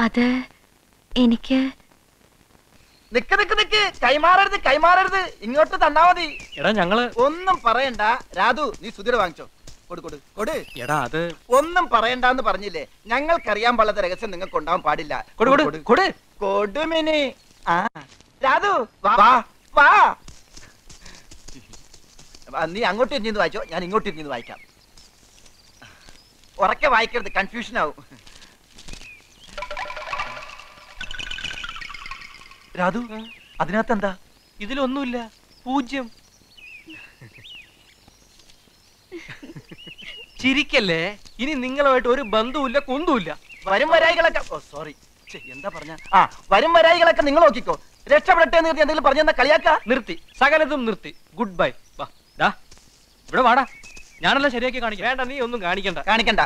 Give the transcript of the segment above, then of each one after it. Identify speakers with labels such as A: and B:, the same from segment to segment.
A: അത് എനിക്ക്
B: നിക്ക് നിക്ക് നിക്ക്, കൈമാറരുത് കൈമാറരുത്, ഇങ്ങോട്ട് തന്നാ മതി.
C: എടാ ഞങ്ങള്
B: ഒന്നും പറയണ്ട. രാധു, നീ സുധീർ വാങ്ങിച്ചോ. കൊടു കൊടു കൊടു.
C: എടാ അത്
B: ഒന്നും പറയണ്ടെന്ന് പറഞ്ഞില്ലേ. ഞങ്ങൾക്കറിയാൻ പാടില്ലാത്ത രഹസ്യം നിങ്ങൾക്ക് ഉണ്ടാവാൻ പാടില്ല.
C: കൊടു കൊടു കൊടു
B: കൊടുമിനി. ആ രാധു, വാ വാ വാ. നീ അങ്ങോട്ട് ഇരിഞ്ഞു വായിച്ചോ, ഞാൻ ഇങ്ങോട്ട് ഇരിഞ്ഞു വായിക്കാം. ഉറക്കെ വായിക്കരുത്, കൺഫ്യൂഷൻ ആവും. രാധു, അതിനകത്ത് എന്താ?
C: ഇതിലൊന്നുമില്ല, 0. ചിരിക്കല്ലേ, ഇനി നിങ്ങളുമായിട്ട് ഒരു ബന്ധവുമില്ല, കുന്തുമില്ല.
B: വരും വരായികളൊക്കെ സോറി എന്താ പറഞ്ഞ വരും വരായികളൊക്കെ നിങ്ങൾ നോക്കിക്കോ. രക്ഷപ്പെടട്ടെ എന്ന് എന്തെങ്കിലും പറഞ്ഞെന്നാ കളിയാക്ക.
C: നിർത്തി, സകലതും നിർത്തി. Good bye. വാ ഇവിടെ വാടാ, ഞാനെല്ലാം ശരിയാക്കി കാണിക്കാം. വേണ്ട, നീ ഒന്നും കാണിക്കണ്ട,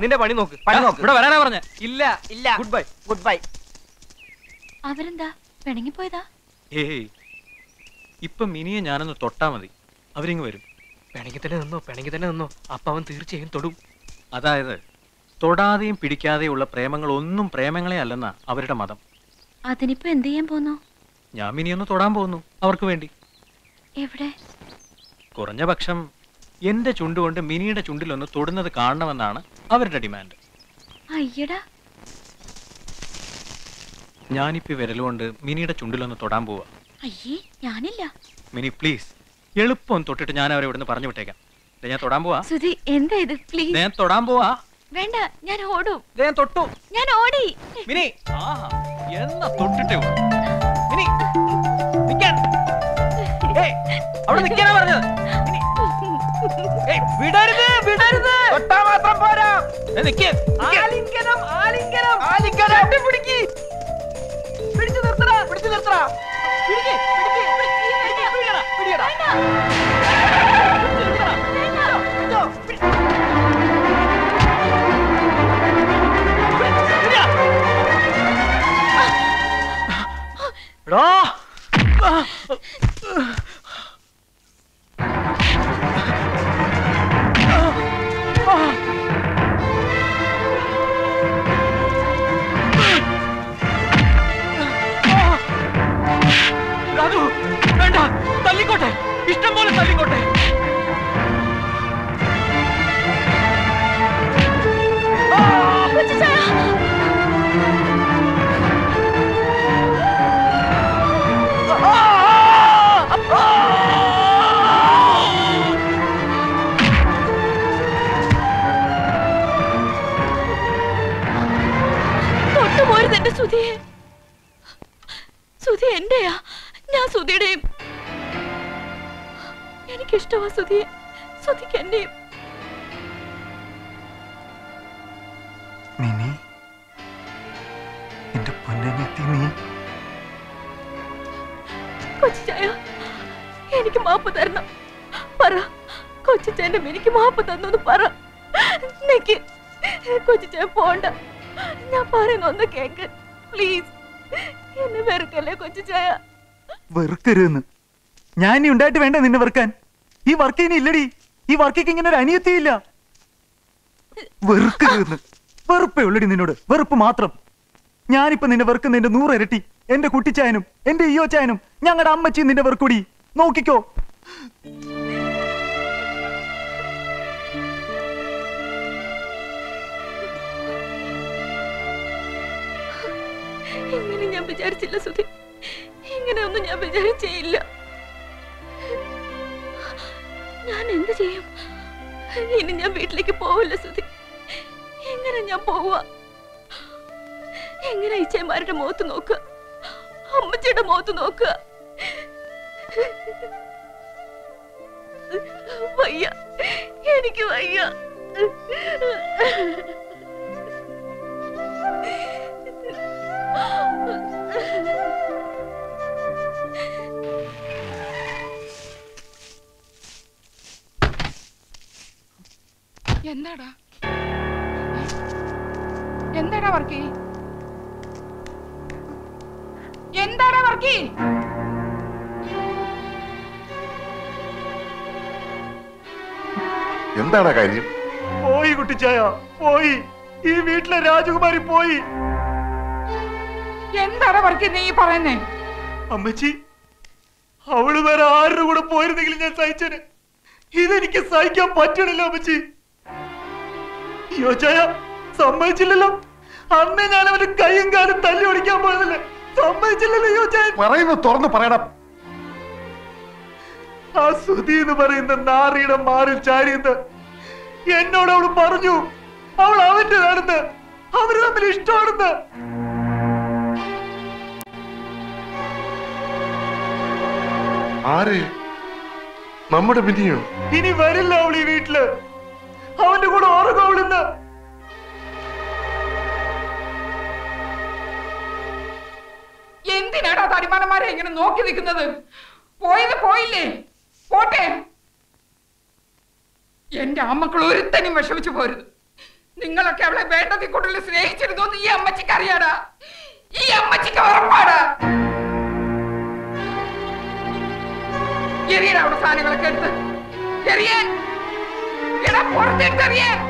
C: നിന്റെ പണി നോക്ക്. ഇവിടെ വരാനാ പറഞ്ഞ. ഇല്ല
B: ഇല്ല.
C: Good bye.
B: Good bye.
A: അവരെന്താ പിണങ്ങിപ്പോയതാ?
C: ഏയ്, ഇപ്പൊ മിനിയെ ഞാനൊന്ന് തൊട്ടാ മതി, അവരിങ്ങ് വരും. പിണങ്ങി തന്നെ നിന്നോ, അപ്പൊ അവൻ തീർച്ചയായും തൊടും. അതായത് തൊടാതെയും പിടിക്കാതെയുള്ള പ്രേമങ്ങളൊന്നും പ്രേമങ്ങളെ അല്ലെന്നാ അവരുടെ മതം.
A: അതിനിപ്പോ എന്ത് ചെയ്യാൻ പോന്നു?
C: ഞാൻ മിനിയൊന്ന് തൊടാൻ പോകുന്നു, അവർക്ക് വേണ്ടി.
A: എവിടെ?
C: കുറഞ്ഞ പക്ഷം എന്റെ ചുണ്ടുകൊണ്ട് മിനിയുടെ ചുണ്ടിലൊന്ന് തൊടുന്നത് കാണണമെന്നാണ് അവരുടെ ഡിമാൻഡ്.
A: അയ്യടാ,
C: ഞാനിപ്പോ വിരലുകൊണ്ട് മിനിയുടെ ചുണ്ടിലൊന്ന് തൊടാൻ പോവാ.
A: അയ്യേ, ഞാനില്ല.
C: മിനി പ്ലീസ്, എളുപ്പം തൊട്ടിട്ട് ഞാൻ അവരെ ഇവിടുന്ന് പറഞ്ഞു വിട്ടേക്കാം. ഞാൻ തൊടാൻ പോവാ.
A: സുധി, എന്താ ഇത്? പ്ലീസ്.
C: ഞാൻ തൊടാൻ പോവാ.
A: വേണ്ട, ഞാൻ ഓടും.
C: ഞാൻ തൊട്ടു.
A: ഞാൻ ഓടി.
C: മിനി, എന്നാ തൊട്ടിട്ടേ ഉള്ളൂ. മിനി, നിക്കാൻ. അവിടെ നിക്കാനാ പറഞ്ഞത്. വിടരുത്, വിടരുത്.
B: തൊട്ടാ മാത്രം പോരാ.
C: ആലിംഗനം, ആലിംഗനം, ആലിംഗനം. പിടിക്ക്, പിടിച്ചു നിർത്തടാ, പിടിച്ചു നിർത്തടാ. പിടിക്ക്, പിടിക്ക്, പിടിയടാ, പിടിയടാ. രാധു, വേണ്ട, തല്ലിക്കോട്ടെ, ഇഷ്ടം പോലെ തല്ലിക്കോട്ടെ.
A: തൊട്ടുപോരുത് എന്റെ സുധിയെ. സുധി എന്റെയാ, ഞാൻ സുധിയുടെയും. എനിക്കിഷ്ടമാ സുധിയെ, സുധിക്ക് എന്റെയും.
D: മിനി, എന്റെ പൊന്നനെത്തി നീ.
A: കൊച്ചിച്ചായ, എനിക്ക് മാപ്പ് തരണം. പറ, കൊച്ചിച്ചായന്റെ എനിക്ക് മാപ്പ് തന്നു പറ. നിക്ക്, കൊച്ചിച്ചായ പോണ്ട, ഞാൻ പറയുന്ന ഒന്ന് കേക്ക് പ്ലീസ്. എന്നെ വെറുക്കല്ലേ കൊച്ചിച്ചായ.
D: വെറുക്കരുന്ന്. ഞാൻ ഇനി ഉണ്ടായിട്ട് വേണ്ട നിന്നെ വെറുക്കാൻ. ഈ വർക്ക് ഇനി ഇല്ലടി. ഈ വർക്കിക്ക് ഇങ്ങനെ ഒരു അനിയത്തിയില്ല. വെറുക്കരുന്ന്. വെറുപ്പേ ഉള്ളടി നിന്നോട്, വെറുപ്പ് മാത്രം. ഞാനിപ്പോ നിന്നെ വെറുക്കുന്നതിന്റെ 100 ഇരട്ടി എന്റെ കുട്ടിച്ചായനും എന്റെ ഈയോച്ചായനും ഞങ്ങളുടെ അമ്മച്ചിയും നിന്റെ വെറുക്കൂടി. നോക്കിക്കോ.
A: ഇങ്ങനെ ഞാൻ വിചാരിച്ചില്ല സുധി, ഇങ്ങനെയൊന്നും ഞാൻ വിചാരിച്ചേയില്ല. ഞാൻ എന്ത് ചെയ്യും? ഇനി ഞാൻ വീട്ടിലേക്ക് പോവില്ല സുധി. എങ്ങനെ ഞാൻ പോവുക? എങ്ങനെ ഇച്ചയന്മാരുടെ മുഖത്ത് നോക്കുക, അമ്മച്ചിയുടെ മുഖത്ത് നോക്കുക? വയ്യ, എനിക്ക് വയ്യ.
E: എന്താടാ എന്താടാ വർക്കി? എന്താടാ വർക്കി?
F: എന്താടാ കാര്യം?
D: പോയി കുട്ടിച്ചായ, പോയി. ഈ വീട്ടിലെ രാജകുമാരി പോയി.
E: എന്താടാ വർക്കി നീ പറയുന്നേ?
D: അമ്മച്ചി, അവള് വേറെ ആരുടെ കൂടെ പോയിരുന്നെങ്കിലും ഞാൻ സഹിച്ചേനെ. ഇതെനിക്ക് സഹിക്കാൻ പറ്റണില്ല അമ്മച്ചി. യോച്ചായ സമ്മതിച്ചില്ലല്ലോ. അന്നേ ഞാൻ അവന്റെ കൈയും കാലും തല്ലി ഓടിക്കാൻ പോയതല്ലേ, സമ്മതിച്ചില്ലല്ലോ യോച്ചായ.
B: പറയുന്നു തുറന്ന് പറയണം.
D: ആ സുധി എന്ന് പറയുന്ന നാറിയുടെ മാറിൽ ചാരിയെന്ന് എന്നോട് അവള് പറഞ്ഞു. അവൾ അവന്റെ നടന്ന് അവര് തമ്മിൽ ഇഷ്ടമാണെന്ന്.
F: ആര്? നമ്മുടെ മിനിയോ?
D: ഇനി വരില്ല അവൾ ഈ വീട്ടില്. അവന്റെ കൂടെ ഉറങ്ങും അവളിന്ന്.
E: എന്തിനാടാ തടിമാനന്മാരെ ഇങ്ങനെ നോക്കി നിൽക്കുന്നത്? പോയത് പോയില്ലേ, പോട്ടെ. എന്റെ അമ്മക്കൾ ഒരുത്തനും വിഷമിച്ചു പോരുത്. നിങ്ങളൊക്കെ അവളെ വേണ്ടതിൽ കൂടുതൽ സ്നേഹിച്ചിരുന്നു ഈ അമ്മച്ചിക്ക് അറിയാടാ, ഈ അമ്മച്ചിക്ക് ഉറപ്പാടാ. എറിയടാ അവിടെ സാധനങ്ങളൊക്കെ എടുത്ത് എറിയാൻ, എടാ പുറത്തെടുത്ത് എറിയാൻ.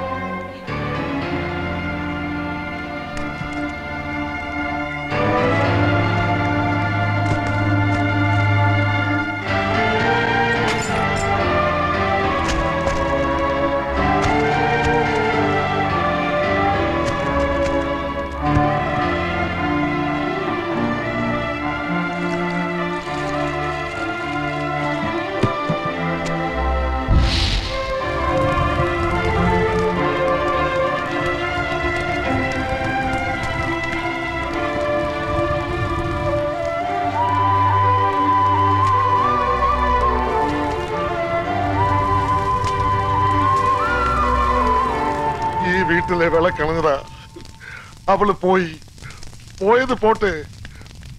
F: വീട്ടിലെ വിളക്കണഞ്ഞതാ. അവള് പോയത് പോട്ടെ,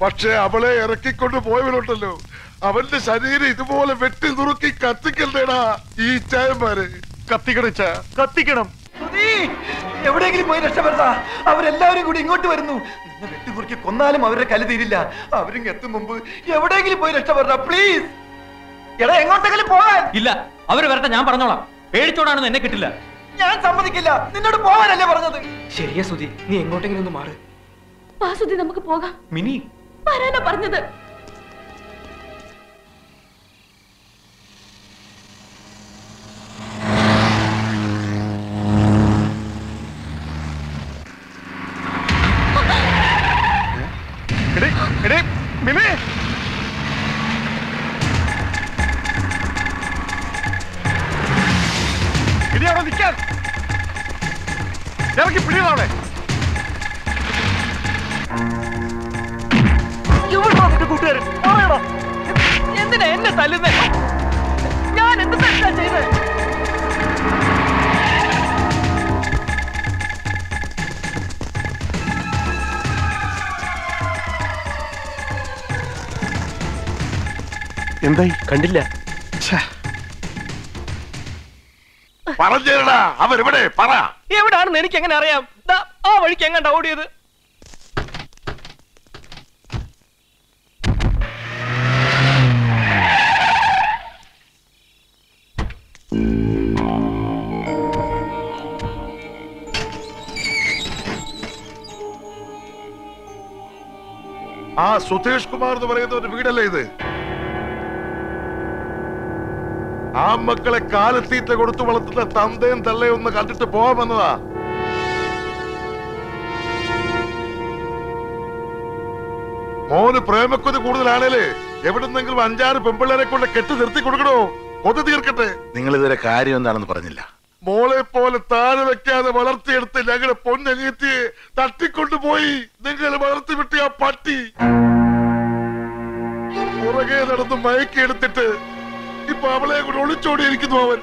F: പക്ഷെ അവളെ ഇറക്കിക്കൊണ്ട് പോയവരുണ്ടല്ലോ, അവന്റെ ശരീരം ഇതുപോലെ വെട്ടി നുറുക്കി കത്തിക്കണ്ടേടാ ഈ ചായന്മാര്.
D: കത്തിക്കണം.
B: എവിടെയെങ്കിലും പോയി രക്ഷപ്പെടാ. അവരെല്ലാവരും കൂടി ഇങ്ങോട്ട് വരുന്നു. നിന്നെ വെട്ടിമുറുക്കി കൊന്നാലും അവരുടെ കലി തീരില്ല. അവരും എത്തും മുമ്പ് എവിടെയെങ്കിലും പോയി രക്ഷപ്പെടാ പ്ലീസ്. എടാ എങ്ങോട്ടെങ്കിലും പോകാൻ.
C: ഇല്ല, അവര് വരട്ടെ, ഞാൻ പറഞ്ഞോളാം. പേടിച്ചോടാണെന്ന് എന്നെ കിട്ടില്ല.
B: ഞാൻ സമ്മതിക്കില്ല. നിന്നോട് പോകാനല്ലേ പറഞ്ഞത്.
D: ശരിയാ സുധി, നീ എങ്ങോട്ടെങ്കിലും ഒന്ന് മാറ്.
A: വാ സുധി, നമുക്ക് പോകാം.
C: മിനി
A: വരാനാ പറഞ്ഞത്.
F: മിനി, ഇനി അവിടെ നിൽക്കാൻ ഇറക്കി പിടിയതാവണേ.
D: കൂട്ടുകാരൻ പറയണോ? എന്തിനാ എന്നെ തല്ലുന്നേ? ഞാൻ എന്ത് തെറ്റാ ചെയ്തേ?
F: എന്തായി?
D: കണ്ടില്ല.
F: പറഞ്ഞേടാ, അവരെവിടെ? പറ.
D: എവിടാണെന്ന് എനിക്ക് എങ്ങനെ അറിയാം? ആ വഴിക്ക് എങ്ങാണ്ടാ ഓടിയത്?
F: ആ സുധേഷ് കുമാർ എന്ന് പറയുന്ന ഒരു വീടല്ലേ ഇത്? ആ മക്കളെ കാലത്തീറ്റ കൊടുത്തു വളർത്തുന്ന തന്തയും തള്ളയും ഒന്ന് കണ്ടിട്ട് പോവാമെന്നതാ. മോന് പ്രേമക്കൊതി കൂടുതലാണേലേ എവിടുന്നെങ്കിലും 5-6 പെമ്പിള്ളേരെ കൊണ്ട് കെട്ടി നിർത്തി കൊടുക്കണോ, കൊതി തീർക്കട്ടെ.
G: നിങ്ങൾ ഇതുവരെ കാര്യം എന്താണെന്ന് പറഞ്ഞില്ല.
F: മോളെ പോലെ താഴെ വെക്കാതെ വളർത്തിയെടുത്ത് ഞങ്ങളുടെ പൊന്നനിയത്തിയെ തട്ടിക്കൊണ്ടുപോയി നിങ്ങൾ വളർത്തി വിട്ടിയ ആ പട്ടി. പുറകെ നടന്ന് മയക്കിയെടുത്തിട്ട് ഇപ്പൊ അവളെ കൂടെ ഒളിച്ചോടിയിരിക്കുന്നു അവൻ.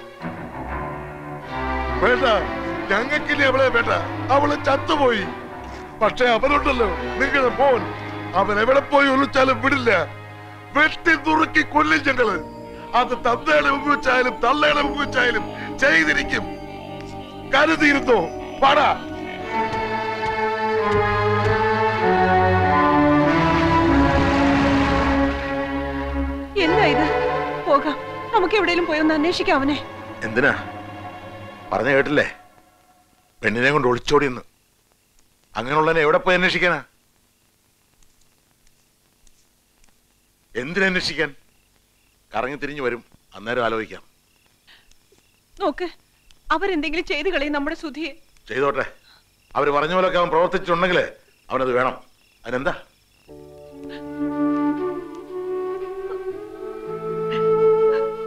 F: വേണ്ട, ഞങ്ങൾക്കിനി അവളെ വേണ്ട, അവള് ചത്തുപോയി. പക്ഷെ അവനുണ്ടല്ലോ നിങ്ങളുടെ മോൻ, അവൻ എവിടെ പോയി ഒളിച്ചാലും വിടില്ല. വെട്ടി നുറുക്കി കൊല്ലും ഞങ്ങള്. അത് തന്തയുടെ മുമ്പ് വെച്ചായാലും തള്ളയുടെ മുമ്പ് വെച്ചായാലും ചെയ്തിരിക്കും. കരുതിയിരുന്നോ? പാടാ.
A: എന്താ ഇത്? പോകാം, നമുക്ക് എവിടെയെങ്കിലും പോയി ഒന്ന് അന്വേഷിക്കാം അവനെ.
G: എന്തിനാ? പറഞ്ഞു കേട്ടില്ലേ, പെണ്ണിനെ കൊണ്ട് ഒളിച്ചോടിയെന്ന്. അങ്ങനെയുള്ളതിനെ എവിടെ പോയി അന്വേഷിക്കാനാ? എന്തിനന്വേഷിക്കാൻ? കറങ്ങി തിരിഞ്ഞു വരും, അന്നേരം ആലോചിക്കാം.
H: നോക്ക്, അവരെന്തെങ്കിലും ചെയ്തു കളയും നമ്മുടെ സുധിയെ.
G: ചെയ്തോട്ടെ. അവര് പറഞ്ഞ പോലൊക്കെ അവൻ പ്രവർത്തിച്ചിട്ടുണ്ടെങ്കിൽ അവനത് വേണം. അതിനെന്താ?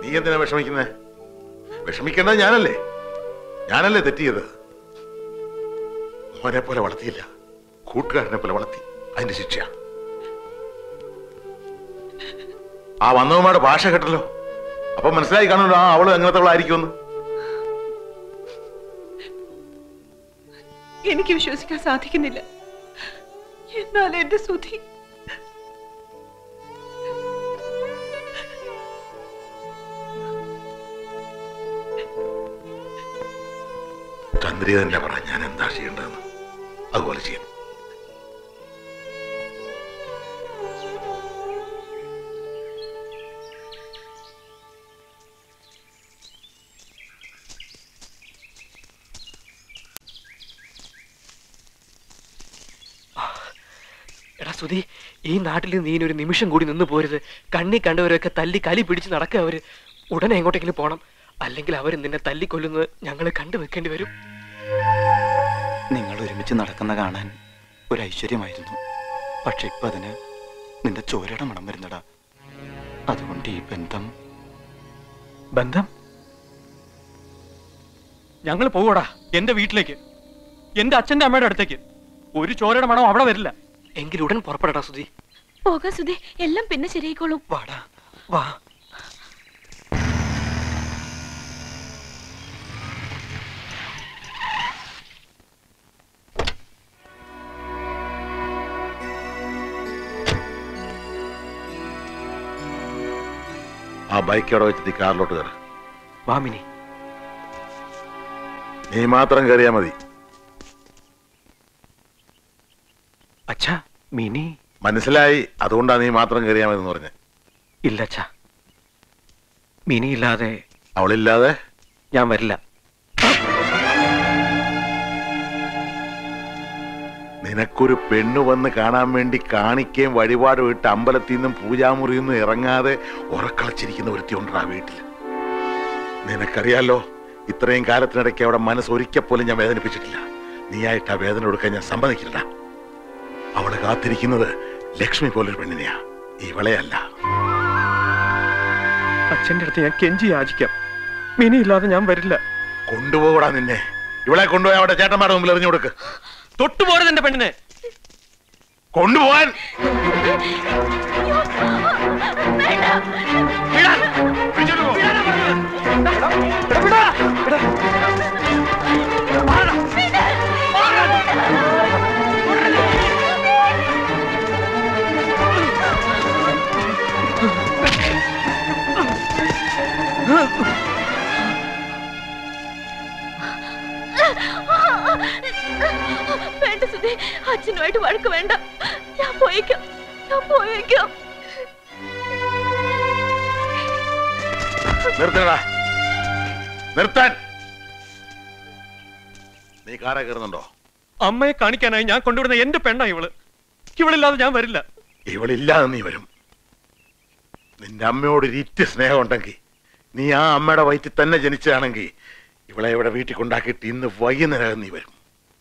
G: നീ എന്തിനാ വിഷമിക്കുന്നേ? വിഷമിക്കേണ്ടത് ഞാനല്ലേ തെറ്റിയത്. മോനെ പോലെ വളർത്തിയില്ല, കൂട്ടുകാരനെ പോലെ വളർത്തി. അതിന്റെ ശിക്ഷ. ആ വന്നവന്മാരുടെ ഭാഷ കേട്ടല്ലോ, അപ്പൊ മനസ്സിലായി കാണുമല്ലോ ആ അവള് എങ്ങനത്തവളായിരിക്കുമെന്ന്.
H: എനിക്ക് വിശ്വസിക്കാൻ സാധിക്കുന്നില്ല. എന്നാൽ എന്റെ സുധി
G: ചന്ദ്രിക തന്നെ പറ, ഞാൻ എന്താ ചെയ്യേണ്ടതെന്ന്. അതുപോലെ ചെയ്യാം.
C: എടാ സുധി, ഈ നാട്ടിൽ നീ ഒരു നിമിഷം കൂടി നിന്ന് പോരുത്. കണ്ണി കണ്ടവരൊക്കെ തല്ലി കലി പിടിച്ച് നടക്കുക. അവര് ഉടനെ എങ്ങോട്ടെങ്കിലും പോണം, അല്ലെങ്കിൽ അവർ നിന്നെ തല്ലിക്കൊല്ലുന്നത് ഞങ്ങൾ കണ്ടു വെക്കേണ്ടി വരും.
D: നിങ്ങൾ ഒരുമിച്ച് നടക്കുന്ന കാണാൻ ഒരു ഐശ്വര്യമായിരുന്നു. പക്ഷെ ഇപ്പൊ അതിന് നിന്റെ ചോരയുടെ മണം വരുന്നടാ. അതുകൊണ്ട് ഈ ബന്ധം
C: ഞങ്ങൾ പോവടാ എന്റെ വീട്ടിലേക്ക്, എന്റെ അച്ഛന്റെ അമ്മയുടെ അടുത്തേക്ക്. ഒരു ചോരയുടെ മണം അവിടെ വരില്ല. എങ്കിൽ ഉടൻ പുറപ്പെടടാ സുധി.
A: പോകാ സുധി, എല്ലാം പിന്നെ ശരിയായിക്കോളും.
C: വാടാ, വാ.
G: ആ ബൈക്ക് അവിടെ വെച്ചിട്ട് കാറിലോട്ട് കയറ.
C: വാമിനി,
G: നീ മാത്രം കയറിയാ മതി.
C: അച്ഛാ, മിനി
G: മനസ്സിലായി, അതുകൊണ്ടാ നീ മാത്രം കയറിയാ മതി എന്ന് പറഞ്ഞ.
C: ഇല്ല അച്ഛാ, മിനി ഇല്ലാതെ,
G: അവളില്ലാതെ
C: ഞാൻ വരില്ല.
G: നിനക്കൊരു പെണ്ണു വന്ന് കാണാൻ വേണ്ടി കാണിക്കുകയും വഴിപാടും ഇട്ട് അമ്പലത്തിൽ നിന്നും പൂജാമുറിയിൽ നിന്നും ഇറങ്ങാതെ ഉറക്കളച്ചിരിക്കുന്ന ഒരുത്തിയുണ്ടാ വീട്ടിൽ. നിനക്കറിയാലോ, ഇത്രയും കാലത്തിനിടയ്ക്ക് അവിടെ മനസ്സൊരിക്കൽ പോലും ഞാൻ വേദനിപ്പിച്ചിട്ടില്ല. നീയായിട്ട് ആ വേദന കൊടുക്കാൻ ഞാൻ സമ്മതിക്കില്ല. അവള് കാത്തിരിക്കുന്നത് ലക്ഷ്മി പോലൊരു പെണ്ണിനെയാ, ഇവളെയല്ല.
C: അച്ഛന്റെ അടുത്ത് ഞാൻ കെഞ്ചി യാചിക്കാം, മിനി ഇല്ലാതെ ഞാൻ വരില്ല.
G: കൊണ്ടുപോകൂടാ നിന്നെ. ഇവളെ കൊണ്ടുപോയി അവിടെ ചേട്ടന്മാരുടെ മുമ്പിൽ എറിഞ്ഞു കൊടുക്ക്.
C: തൊട്ടുപോരുത് എന്റെ പെണ്ണിനെ.
G: കൊണ്ടുപോവാൻ
A: വേണ്ട സുധി, അച്ഛനുമായിട്ട് വഴക്ക് വേണ്ട. ഞാൻ പോയേക്കാം.
G: നിർത്തടാ, നിർത്താൻ. നീ കാറെ കയറുന്നുണ്ടോ?
C: അമ്മയെ കാണിക്കാനായി ഞാൻ കൊണ്ടുവരുന്ന എന്റെ പെണ്ണാ ഇവള്. ഇവളില്ലാതെ ഞാൻ വരില്ല.
G: ഇവളില്ലാതെ നീ വരും. നിന്റെ അമ്മയോട് ഇരിറ്റ് സ്നേഹം ഉണ്ടെങ്കിൽ, നീ ആ അമ്മയുടെ വയറ്റിൽ തന്നെ ജനിച്ചതാണെങ്കിൽ ഇവളെ ഇവിടെ വീട്ടിൽ കൊണ്ടാക്കിയിട്ട് ഇന്ന് വൈകുന്നേരം നീ വരും.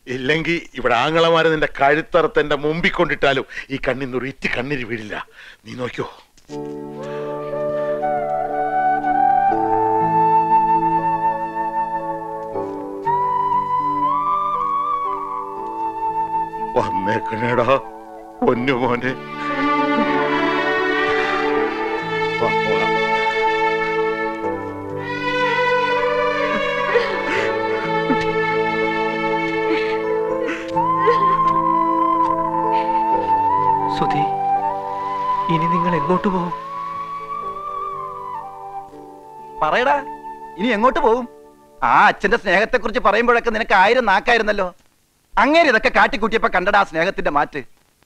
G: ഇല്ലെങ്കിൽ ഇവിടെ ആങ്ങളമാരെ നിന്റെ കഴുത്തറത്ത് എന്റെ മുമ്പിൽ കൊണ്ടിട്ടാലും ഈ കണ്ണിന്ന് ഒരു ഇറ്റ് കണ്ണീര് വീടില്ല. നീ നോക്കിയോ. വന്നേക്കണേടാ പൊന്നുമോനെ.
C: സുധി, ഇനി നിങ്ങൾ എങ്ങോട്ട് പോകും?
B: പറയടാ, ഇനി എങ്ങോട്ട് പോകും? ആ അച്ഛന്റെ സ്നേഹത്തെ കുറിച്ച് പറയുമ്പോഴൊക്കെ നിനക്ക് 1000 നാക്കായിരുന്നല്ലോ. അങ്ങേര് ഇതൊക്കെ കാട്ടിക്കൂട്ടിയപ്പോ കണ്ടടാ ആ സ്നേഹത്തിന്റെ മാറ്റ്.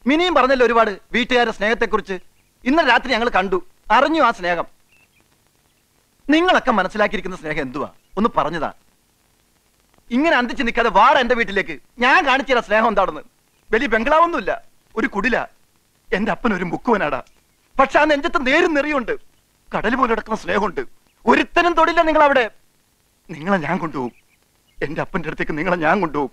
B: മിനിയും പറഞ്ഞല്ലോ ഒരുപാട് വീട്ടുകാരുടെ സ്നേഹത്തെ കുറിച്ച്. ഇന്നലെ രാത്രി ഞങ്ങൾ കണ്ടു, അറിഞ്ഞു ആ സ്നേഹം. നിങ്ങളൊക്കെ മനസ്സിലാക്കിയിരിക്കുന്ന സ്നേഹം എന്തുവാ ഒന്ന് പറഞ്ഞതാ. ഇങ്ങനെ അന്തിച്ച് നിൽക്കാതെ വാട എന്റെ വീട്ടിലേക്ക്. ഞാൻ കാണിച്ചു തരാം സ്നേഹം എന്താണെന്ന്. വലിയ ബംഗ്ലാവൊന്നുമില്ല, ഒരു കുടില. എന്റെ അപ്പൻ ഒരു മുക്കുവനാടാ. പക്ഷെ ആ നെഞ്ചത്ത് നേരും നെറിയുണ്ട്, കടൽ പോലെ കിടക്കുന്ന സ്നേഹമുണ്ട്. ഒരുത്തനും തൊടില്ല നിങ്ങൾ അവിടെ. നിങ്ങളെ ഞാൻ കൊണ്ടുപോകും, എന്റെ അപ്പന്റെ അടുത്തേക്ക് നിങ്ങളെ ഞാൻ കൊണ്ടുപോകും.